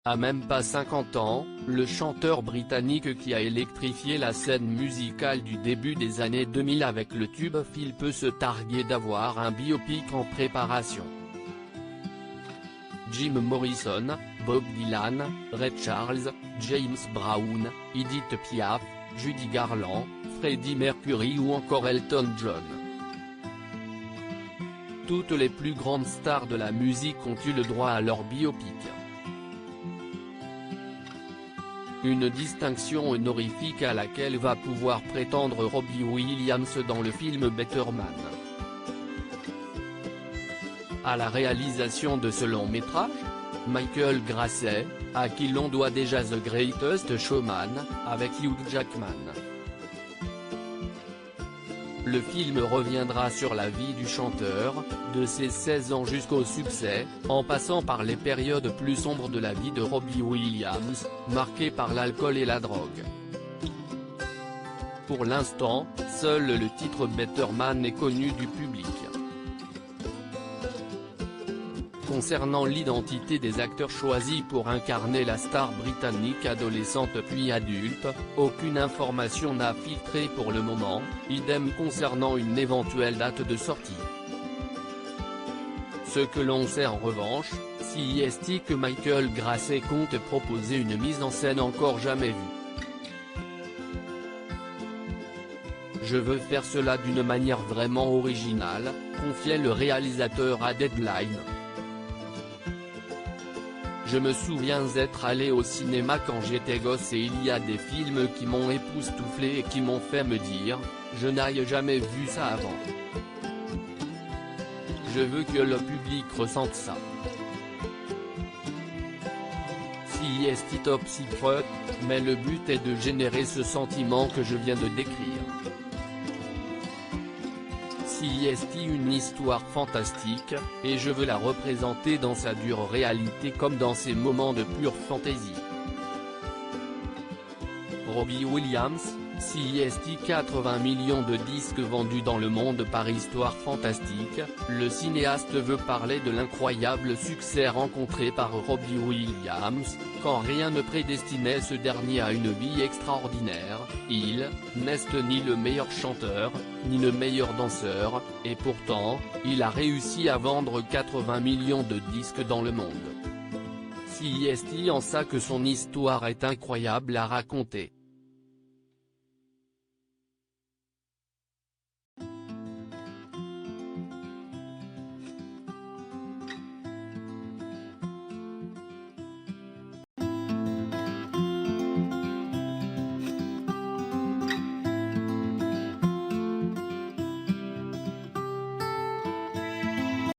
À même pas 50 ans, le chanteur britannique qui a électrifié la scène musicale du début des années 2000 avec le tube Phil peut se targuer d'avoir un biopic en préparation. Jim Morrison, Bob Dylan, Ray Charles, James Brown, Edith Piaf, Judy Garland, Freddie Mercury ou encore Elton John. Toutes les plus grandes stars de la musique ont eu le droit à leur biopic. Une distinction honorifique à laquelle va pouvoir prétendre Robbie Williams dans le film Better Man. À la réalisation de ce long métrage, Michael Grasset, à qui l'on doit déjà The Greatest Showman, avec Hugh Jackman. Le film reviendra sur la vie du chanteur, de ses 16 ans jusqu'au succès, en passant par les périodes plus sombres de la vie de Robbie Williams, marquées par l'alcool et la drogue. Pour l'instant, seul le titre Better Man est connu du public. Concernant l'identité des acteurs choisis pour incarner la star britannique adolescente puis adulte, aucune information n'a filtré pour le moment, idem concernant une éventuelle date de sortie. Ce que l'on sait en revanche, c'est que Michael Grasset compte proposer une mise en scène encore jamais vue. Je veux faire cela d'une manière vraiment originale, confiait le réalisateur à Deadline. Je me souviens être allé au cinéma quand j'étais gosse et il y a des films qui m'ont époustouflé et qui m'ont fait me dire, je n'ai jamais vu ça avant. Je veux que le public ressente ça. C'est top secret, mais le but est de générer ce sentiment que je viens de décrire. C'est une histoire fantastique, et je veux la représenter dans sa dure réalité comme dans ses moments de pure fantaisie. Robbie Williams, 80 millions de disques vendus dans le monde par Histoire fantastique, le cinéaste veut parler de l'incroyable succès rencontré par Robbie Williams, quand rien ne prédestinait ce dernier à une vie extraordinaire. Il n'est ni le meilleur chanteur, ni le meilleur danseur, et pourtant, il a réussi à vendre 80 millions de disques dans le monde. C'est en ça que son histoire est incroyable à raconter.